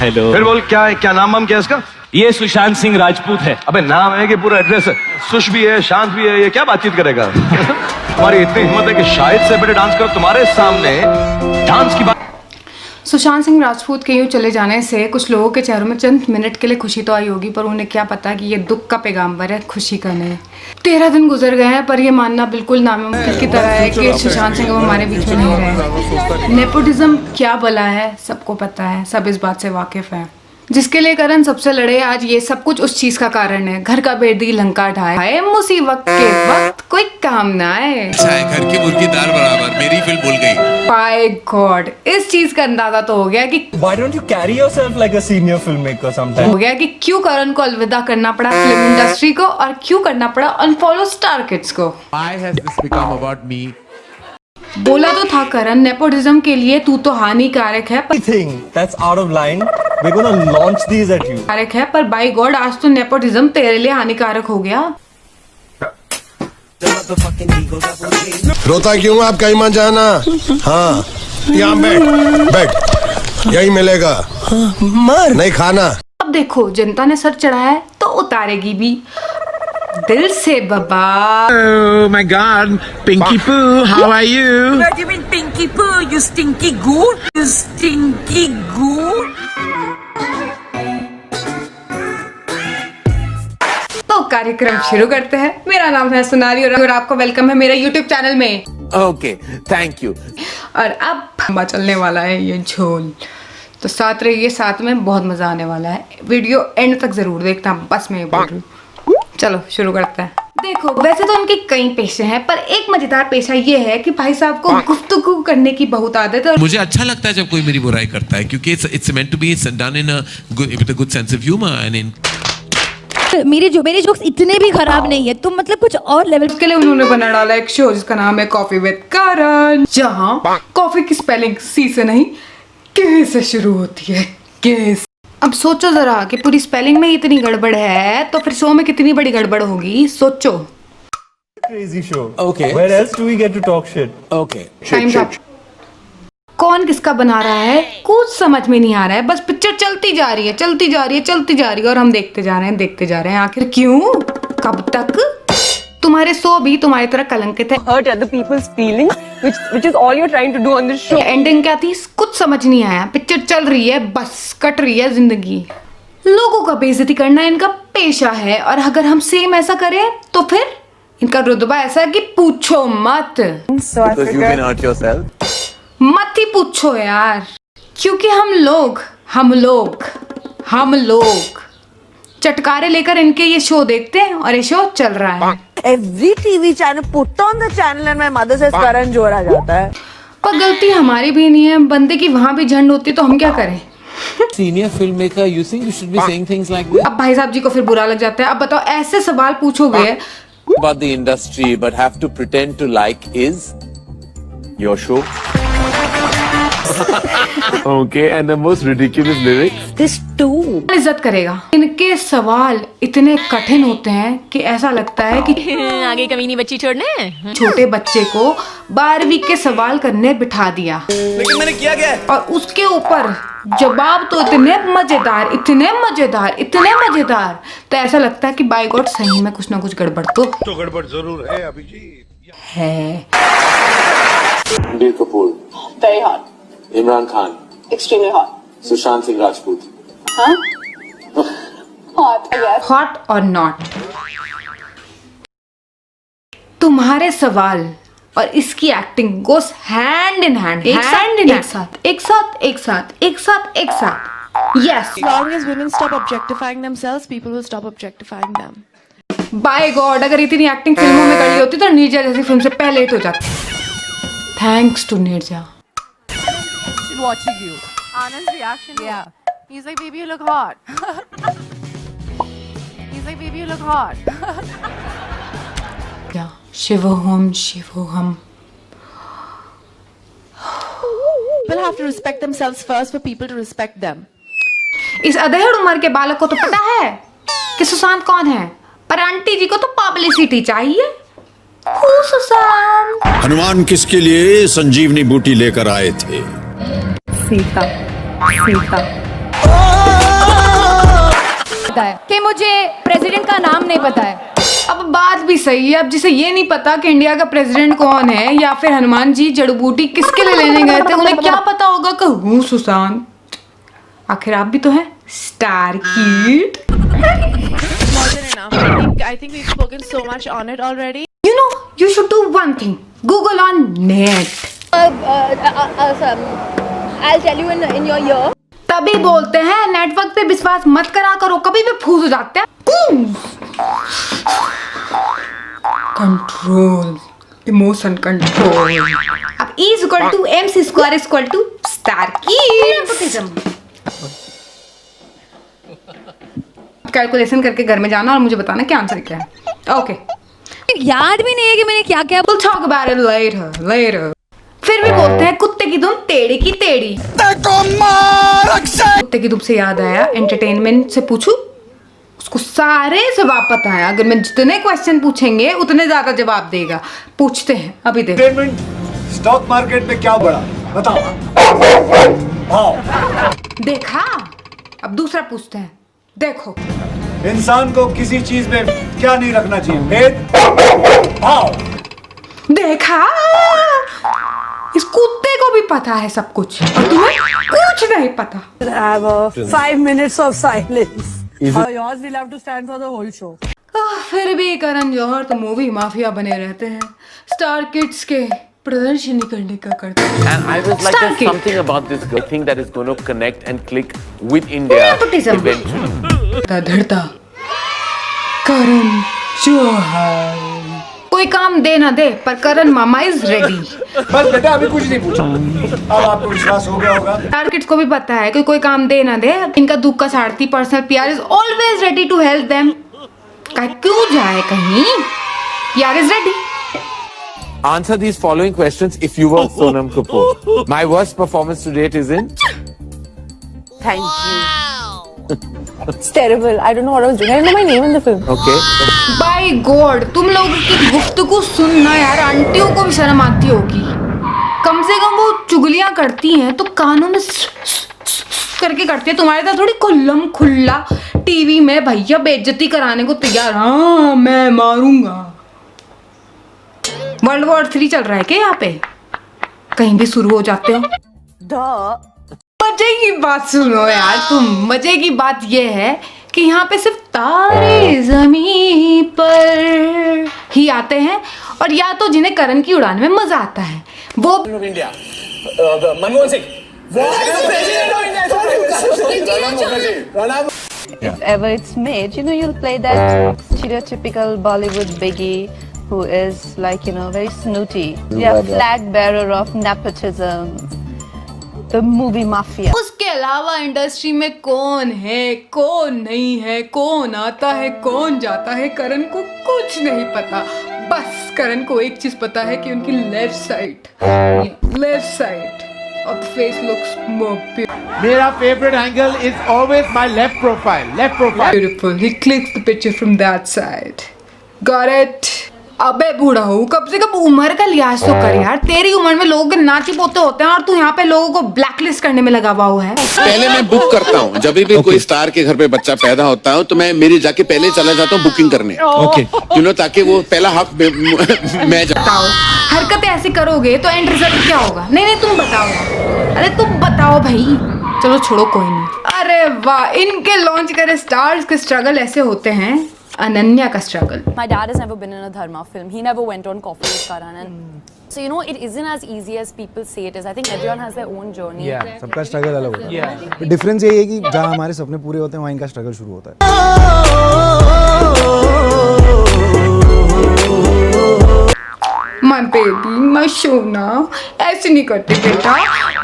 Hello. फिर बोल क्या है, क्या नाम क्या है इसका? ये सुशांत सिंह राजपूत है। अबे नाम है कि पूरा एड्रेस है? सुश भी है, शांत भी है, ये क्या बातचीत करेगा? तुम्हारी इतनी हिम्मत है कि शाहिद से बेटे डांस करो तुम्हारे सामने, डांस की बात। सुशांत सिंह राजपूत के यूँ चले जाने से कुछ लोगों के चेहरों में चंद मिनट के लिए खुशी तो आई होगी, पर उन्हें क्या पता कि ये दुख का पैगाम्बर है, खुशी का नहीं। 13 दिन गुजर गए हैं, पर ये मानना बिल्कुल नामुमकिन की तरह है कि सुशांत सिंह अब हमारे बीच में नहीं रहे। नेपोटिज्म क्या बला है सबको पता है, सब इस बात से वाकिफ है। जिसके लिए करण सबसे लड़े, आज ये सब कुछ उस चीज का कारण है। घर का बेदी लंका ढाए, मुसीबत के वक्त कोई काम ना आए। घर की मुर्गी दाल बराबर, मेरी फिल्म भूल गई। बाय गॉड, इस चीज का अंदाजा तो हो गया कि Why don't you carry yourself like a senior filmmaker sometimes? हो गया कि क्यों करण को अलविदा करना पड़ा फिल्म इंडस्ट्री को, और क्यों करना पड़ा अनफॉलो स्टार किड्स को। Why has this become about me? बोला तो था करण, नेपोटिज्म के लिए तू तो हानिकारक है, Anything that's out of line, we're gonna launch these at you. पर बाय गॉड आज तो नेपोटिज्म तेरे लिए हानिकारक हो गया। रोता क्यों आपका ईमान जाना? हाँ, यहाँ बैठ यही मिलेगा, मर नहीं खाना। अब देखो जनता ने सर चढ़ाया है तो उतारेगी भी, दिल से बाबा। Oh my God, Pinky Pooh, how are you? What do you mean, Pinky Pooh? You stinky goo? You stinky goo? तो कार्यक्रम शुरू करते हैं। मेरा नाम है सोनाली और आपको वेलकम है मेरे YouTube चैनल में। Okay, thank you. और अब चलने वाला है ये झोल, तो साथ रहिए, साथ में बहुत मजा आने वाला है। वीडियो एंड तक जरूर देखना, बस मैं बोल रही हूँ। चलो शुरू करते हैं। देखो वैसे तो उनके कई पेशे हैं, पर एक मजेदार पेशा ये है कि भाई साहब को गुफ्तगू करने की बहुत आदत है। मुझे अच्छा लगता है जब कोई मेरी बुराई करता है, क्योंकि it's meant to be done in a good sense of humor and in मेरे जोक्स इतने भी खराब नहीं है, तुम मतलब कुछ और लेवल के लिए उन्होंने बना डाला एक शो जिसका नाम है कॉफी विद करण, जहाँ कॉफी की स्पेलिंग सी से नहीं के से शुरू होती है। केस। अब सोचो जरा कि पूरी स्पेलिंग में इतनी गड़बड़ है तो फिर शो में कितनी बड़ी गड़बड़ होगी, सोचो। Crazy show. Okay. Where else do we get to talk shit? Okay. Times up. कौन किसका बना रहा है कुछ समझ में नहीं आ रहा है, बस पिक्चर चलती जा रही है, चलती जा रही है, चलती जा रही है, और हम देखते जा रहे हैं, देखते जा रहे हैं। आखिर क्यों, कब तक? तुम्हारे शो भी तुम्हारी तरह कलंकित है। hurt other people's feelings, which is all you're trying to do on this show. Ending क्या थी कुछ समझ नहीं आया, पिक्चर चल रही है, बस कट रही है जिंदगी। लोगों का बेइज्जती करना इनका पेशा है, और अगर हम सेम ऐसा करें तो फिर इनका रुतबा ऐसा है कि पूछो मत। Because you've been hurt yourself. मत ही पूछो यार, क्योंकि हम लोग चटकारे लेकर इनके ये शो देखते हैं और ये शो चल रहा है। Every TV channel put on the channel and my mother says Karan Johar आ जाता है। पर गलती हमारी भी नहीं है, बंदे की वहां भी झंड होती तो हम क्या करें। Senior filmmaker, you think you should be saying things like this? अब भाई साहब जी को फिर बुरा लग जाता है। अब बताओ ऐसे सवाल पूछोगे About the industry, but have to pretend to like is your show. Okay, and the most ridiculous lyrics. This too. इज्जत करेगा। इनके सवाल इतने कठिन होते हैं कि ऐसा लगता है कि आगे कमीनी बच्ची छोड़ने। छोटे बच्चे को 12वीं के सवाल करने बिठा दिया, लेकिन मैंने किया क्या है? और उसके ऊपर जवाब तो इतने मजेदार, तो ऐसा लगता है कि बाय गॉड सही में कुछ ना कुछ गड़बड़ तो गड़बड़ जरूर है अभिजीत है। Ranbir Kapoor, Very hot. Imran Khan, Extremely hot. Sushant Singh Rajput. Huh? Hot, I guess. Hot और नॉट, तुम्हारे सवाल और इसकी acting goes hand in hand, एक साथ। Yes, As long as women stop objectifying themselves, people will stop objectifying them. By god अगर इतनी एक्टिंग फिल्मों में कर ली होती तो नीरजा जैसी फिल्म से पहले हिट हो जाती। Thanks to Neerja. Watching you. Anand's reaction. Yeah. He's like, baby, you look hot. He's like, baby, you look hot. शिवोहम। People have to respect themselves first for people to respect them. इस अधेड़ उम्र के बालक को तो पता है कि सुशांत कौन है, पर आंटी जी को तो पब्लिसिटी चाहिए। सुशांत। हनुमान किसके लिए संजीवनी बूटी लेकर आए थे? सीता। पता है कि मुझे प्रेसिडेंट का नाम नहीं पता है। अब बात भी सही है। अब जिसे ये नहीं पता कि इंडिया का प्रेसिडेंट कौन है या फिर हनुमान जी जड़ी बूटी किसके लिए लेने गए थे, उन्हें क्या पता होगा कि हूँ सुशांत। आखिर आप भी तो हैं star kid. I think we've spoken so much on it already. You know, you should do one thing. Google on net. I'll tell you in your ear. तभी बोलते हैं नेटवर्क पे विश्वास मत करा करो, कभी भी फूस हो जाते हैं। Control, emotion control. अब E equal to MC square equal to star kids. Calculation करके घर में जाना और मुझे बताना क्या आंसर क्या है। ओके। याद भी नहीं है कि मैंने क्या क्या। We'll talk about it later. फिर भी बोलते हैं कुत्ते की दुम टेढ़ी की टेढ़ी। कुत्ते की दुम से याद आया, एंटरटेनमेंट से पूछूं, उसको सारे जवाब पता है। अगर मैं जितने क्वेश्चन पूछेंगे उतने ज्यादा जवाब देगा। पूछते हैं अभी देखो। स्टॉक मार्केट में क्या बढ़ा बताओ। देखा। अब दूसरा पूछते हैं, देखो। इंसान को किसी चीज में क्या नहीं रखना चाहिए, भेद भाव। देखा, इस कुत्ते को भी पता है सब कुछ और तुम्हें कुछ नहीं पता। Have a 5 minutes of silence. Yours will have to stand for the whole show. फिर भी करण जौहर तो मूवी माफिया बने रहते हैं, स्टार किड्स के प्रदर्शनी करने का करते हैं। And I was like, Star there's Kid. something about this girl. I think that is going to connect and click with India Nepotism. eventually. धरता करण जौहर कोई काम दे ना दे पर करण मामा इज रेडी। बस बेटा अभी कुछ नहीं पूछा, अब आपको विश्वास हो गया होगा। स्टार किड्स को भी पता है कि कोई काम दे ना दे, इनका दुख का सारथी personal PR is always ready to help them. क्यों जाए कहीं, PR is ready. Answer these following questions if you were Sonam Kapoor. My worst performance to date is in. Thank you. It's terrible. I don't know what I was doing. I didn't know my name in the film. Okay. By god, तुम लोग की गुफ्तगू सुनना यार आंटियों को भी शर्म आती होगी। कम से कम वो चुगलियां करती हैं तो कानों में करके करती है, तुम्हारे साथ थोड़ी खुल्लम खुल्ला टीवी में भैया बेइज्जती कराने को तैयार। हाँ मैं मारूंगा। वर्ल्ड वॉर 3 चल रहा है क्या यहाँ पे? कहीं भी शुरू हो जाते हो। मजे की बात सुनो यार तुम, मजे की बात ये है कि यहाँ पे सिर्फ तारे जमीन पर ही आते हैं और या तो जिन्हें करण की उड़ान में मजा आता है वो India. Manmohan Singh. If ever it's made, you know, you'll play that stereotypical Bollywood biggie who is like, you know, very snooty. Yeah, flag bearer of nepotism. The movie mafia. उसके अलावा इंडस्ट्री में कौन है कौन नहीं है, कौन आता है कौन जाता है, करण को कुछ नहीं पता। बस करण को एक चीज पता है कि उनकी left side of the face looks more मेरा favorite angle is always my left profile. beautiful. He clicks the picture from that side. Got it? अबे बूढ़ा हूँ, कब से कब उम्र का लिहाज तो कर यार। तेरी उम्र में लोगों के नाती पोते होते हैं और तू यहाँ पे लोगों को ब्लैकलिस्ट करने में लगा हुआ है। पहले मैं बुक करता हूँ, जब भी कोई स्टार के घर पे बच्चा पैदा होता है तो मैं मेरी जाके पहले चला जाता हूँ बुकिंग करने। Okay. यू नो, ताकि वो पहला हक मैं बताओ, हरकतें ऐसी करोगे तो एंड रिजल्ट क्या होगा? नहीं तुम बताओ। अरे तुम बताओ भाई। चलो छोड़ो, कोई नहीं। अरे वाह, इनके लॉन्च करे स्टार्स के स्ट्रगल ऐसे होते हैं। अनन्या का struggle. My dad has never been in a Dharma film. He never went on coffee with Karan. And so, you know, it isn't as easy as people say it is. I think everyone has their own journey. सबका struggle अलग होता है। Difference यही है कि जहाँ हमारे सपने पूरे होते हैं वहाँ इनका स्ट्रगल शुरू होता है। माय बेबी, माय सोना, ऐसे नहीं करते बेटा।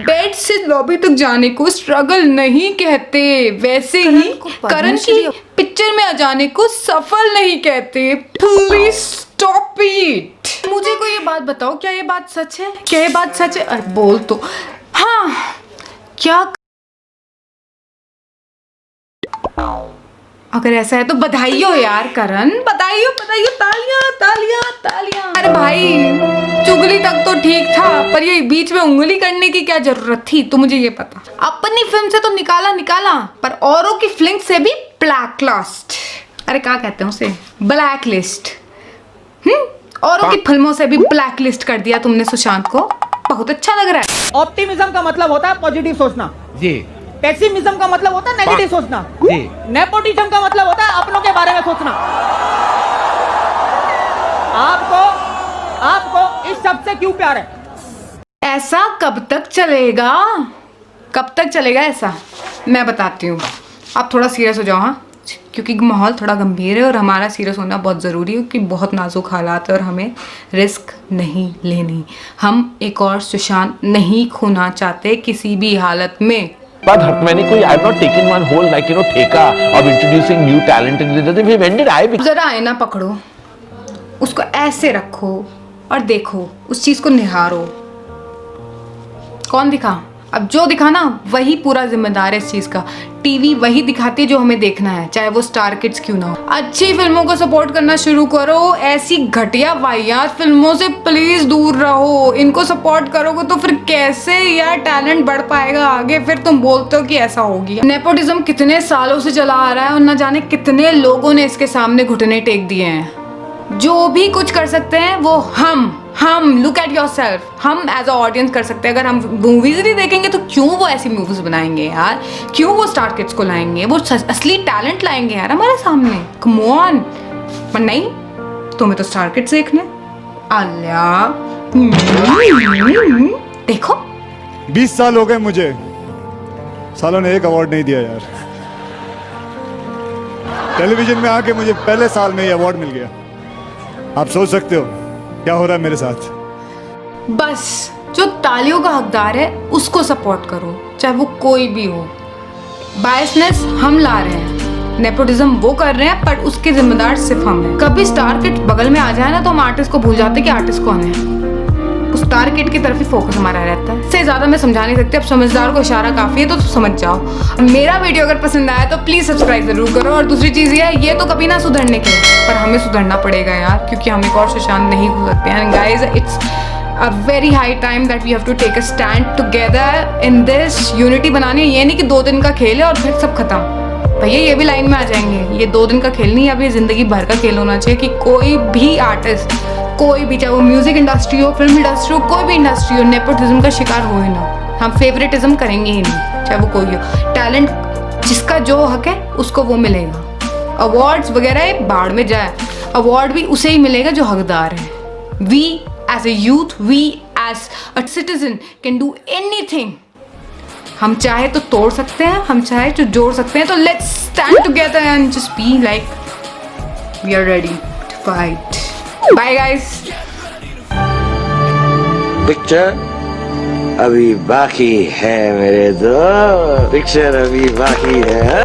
बेड से लॉबी तक जाने को स्ट्रगल नहीं कहते, वैसे ही करण की पिक्चर में आ जाने को सफल नहीं कहते। Please stop it. मुझे कोई ये बात बताओ, क्या ये बात सच है? क्या ये बात सच है? अरे बोल तो। हाँ, क्या अगर ऐसा है तो बधाई हो यार करण, बधाई हो, तालियां तालियां तालियां। अरे भाई चुगली तक तो ठीक था, पर ये बीच में उंगली करने की क्या जरूरत थी? तो मुझे ये पता, अपनी फिल्म से तो निकाला, पर औरों की फिल्म से भी ब्लैक लिस्ट, अरे क्या कहते हैं उसे, ब्लैक लिस्ट। औरों की फिल्मों से भी ब्लैक लिस्ट कर दिया तुमने सुशांत को, बहुत अच्छा लग रहा है। ऑप्टिमिज्म का मतलब होता है पॉजिटिव सोचना जी। पेसिमिज्म का मतलब होता है नेगेटिव सोचना जी। नेपोटिज्म का मतलब होता है अपनों के बारे में सोचना। आपको इस शब्द से क्यों प्यार है? ऐसा कब तक चलेगा ऐसा? मैं बताती हूँ। आप थोड़ा सीरियस हो जाओ, हाँ, क्योंकि माहौल थोड़ा गंभीर है और हमारा सीरियस होना बहुत ज़रूरी है, क्योंकि बहुत नाजुक हालात है और हमें रिस्क नहीं लेनी। हम एक और सुशांत नहीं खोना चाहते किसी भी हालत में। But Hartmani, I'm not taking one whole ठेका of introducing new talent in the when did I become? जरा आईना पकड़ो, उसको ऐसे रखो और देखो, उस चीज को निहारो। कौन दिखा? अब जो दिखा ना वही पूरा जिम्मेदार है इस चीज का। टीवी वही दिखाती है जो हमें देखना है, चाहे वो स्टार किड्स क्यों ना हो। अच्छी फिल्मों को सपोर्ट करना शुरू करो, ऐसी घटिया वाहियात फिल्मों से प्लीज दूर रहो। इनको सपोर्ट करोगे तो फिर कैसे यार टैलेंट बढ़ पाएगा आगे? फिर तुम बोलते हो कि ऐसा हो गया। नेपोटिज्म कितने सालों से चला आ रहा है और न जाने कितने लोगों ने इसके सामने घुटने टेक दिए हैं। जो भी कुछ कर सकते हैं वो हम लुक एट योर सेल्फ, हम एज अ ऑडियंस कर सकते हैं। अगर हम मूवीज नहीं देखेंगे तो क्यों वो ऐसी मूवीज बनाएंगे यार? क्यों वो स्टार किड्स को लाएंगे? वो असली टैलेंट लाएंगे यार हमारे सामने, कम ऑन। पर नहीं, तुम्हें तो स्टार किड्स देखने। आलिया देखो, 20 साल हो गए मुझे, सालों ने एक अवार्ड नहीं दिया यार। टेलीविजन में आके मुझे पहले साल में ये अवार्ड मिल गया। आप सोच सकते हो क्या हो रहा है मेरे साथ। बस जो तालियों का हकदार है उसको सपोर्ट करो, चाहे वो कोई भी हो। बायसनेस हम ला रहे हैं, नेपोटिज्म वो कर रहे हैं, पर उसके जिम्मेदार सिर्फ हम हैं। कभी स्टार किड बगल में आ जाए ना तो हम आर्टिस्ट को भूल जाते हैं कि आर्टिस्ट कौन है। उस स्टार किड की तरफ ही फोकस हमारा रहता है। इससे ज्यादा मैं समझा नहीं सकती, अब समझदार को इशारा काफी है तो समझ जाओ। मेरा वीडियो अगर पसंद आया तो प्लीज सब्सक्राइब जरूर करो। और दूसरी चीज ये तो कभी ना सुधरने के, पर हमें सुधरना पड़ेगा यार, क्योंकि हम एक और सुशांत नहीं हो सकते हैं। Guys, it's a very high time that we have to take a stand together in this unity बनाने। ये नहीं कि 2 दिन का खेल है और फिर सब खत्म। भैया ये भी लाइन में आ जाएंगे, ये 2 दिन का खेल नहीं है, अब ये जिंदगी भर का खेल होना चाहिए कि कोई भी आर्टिस्ट, कोई भी, चाहे वो म्यूजिक इंडस्ट्री हो, फिल्म इंडस्ट्री हो, कोई भी इंडस्ट्री हो, नेपोटिज्म का शिकार हो ही ना। हम फेवरेटिज्म करेंगे ही नहीं, चाहे वो कोई हो। टैलेंट जिसका जो हक है उसको वो मिलेगा। अवार्ड्स वगैरह बाढ़ में जाए, अवार्ड भी उसे ही मिलेगा जो हकदार है। We as a youth, we as a citizen can do anything. हम चाहे तो तोड़ सकते हैं, हम चाहे तो जोड़ सकते हैं। तो let's stand together and just be like we are ready to fight. Bye guys. Picture अभी बाकी है मेरे दोस्त, पिक्चर अभी बाकी है।